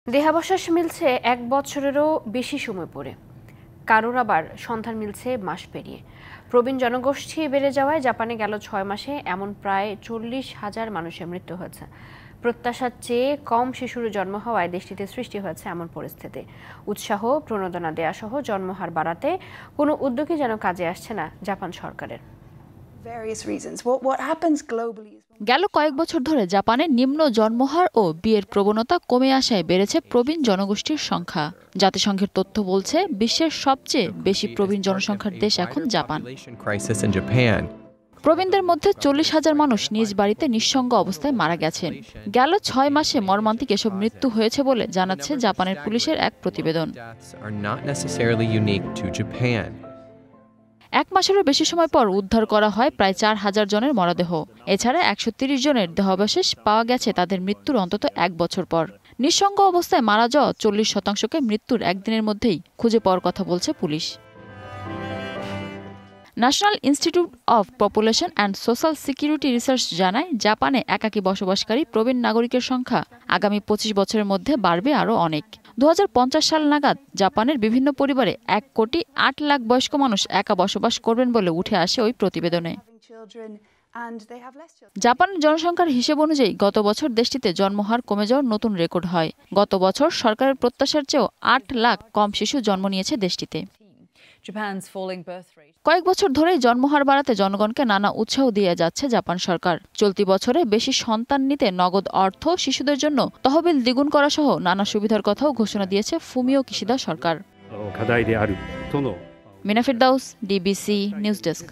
দেহাবশেষ মিলছে ১ বছরেরও বেশি সময় পরে, কারোর আবার সন্ধান মিলছে মাস পেরিয়ে। প্রবীণ জনগোষ্ঠী বেড়ে যাওয়ায় জাপানে গেল ৬ মাসে এমন প্রায় ৪০,০০০ মানুষের মৃত্যু হয়েছে। প্রত্যাশার চেয়ে কম শিশুর জন্ম হওয়ায় দেশটিতে সৃষ্টি হয়েছে এমন পরিস্থিতি। উৎসাহ, প্রণোদনা দেয়া সহ জন্মহার বাড়াতে কোনো উদ্যোগই যেন কাজে আসছে না জাপান সরকারের। গেল কয়েক বছর ধরে জাপানে নিম্ন জন্মহার ও বিয়ের প্রবণতা কমে আসায় বেড়েছে প্রবীণ জনগোষ্ঠীর সংখ্যা। জাতিসংঘের তথ্য বলছে বিশ্বের সবচেয়ে বেশি প্রবীণ জনসংখ্যার দেশ এখন জাপান। প্রবীণদের মধ্যে ৪০,০০০ মানুষ নিজ বাড়িতে নিঃসঙ্গ অবস্থায় মারা গেছেন। গেল ৬ মাসে মর্মান্তিক এসব মৃত্যু হয়েছে বলে জানাচ্ছে জাপানের পুলিশের এক প্রতিবেদন। ১ মাসেরও বেশি সময় পর উদ্ধার করা হয় প্রায় ৪,০০০ জনের মরদেহ। এছাড়া ১৩০ জনের দেহাবশেষ পাওয়া গেছে তাদের মৃত্যুর অন্তত ১ বছর পর। নিঃসঙ্গ অবস্থায় মারা যাওয়া ৪০% মৃত্যুর একদিনের মধ্যেই খুঁজে পাওয়ার কথা বলছে police. National institute of population and social security research জানায়, জাপানে একাকী বসবাসকারী প্রবীণ নাগরিকের সংখ্যা আগামী ২৫ বছরের মধ্যে বাড়বে আরও অনেক। ২০৫০ সাল নাগাদ জাপানের বিভিন্ন পরিবারে ১,৮,০০,০০০ বয়স্ক মানুষ একা বসবাস করবেন বলে উঠে আসে ওই প্রতিবেদনে। জাপানের জনসংখ্যার হিসেব অনুযায়ী গত বছর দেশটিতে জন্মহার কমে যাওয়ার নতুন রেকর্ড হয়। গত বছর সরকারের প্রত্যাশার চেয়েও ৮ লাখ কম শিশু জন্ম নিয়েছে দেশটিতে। কয়েক বছর ধরেই জন্মহার বাড়াতে জনগণকে নানা উৎসাহ দিয়ে যাচ্ছে জাপান সরকার। চলতি বছরে বেশি সন্তান নিতে নগদ অর্থ, শিশুদের জন্য তহবিল দ্বিগুণ করা সহ নানা সুবিধার কথাও ঘোষণা দিয়েছে ফুমিও কিশিদা সরকার। মিনা ফেরদাউস, ডিবিসি নিউজ ডেস্ক।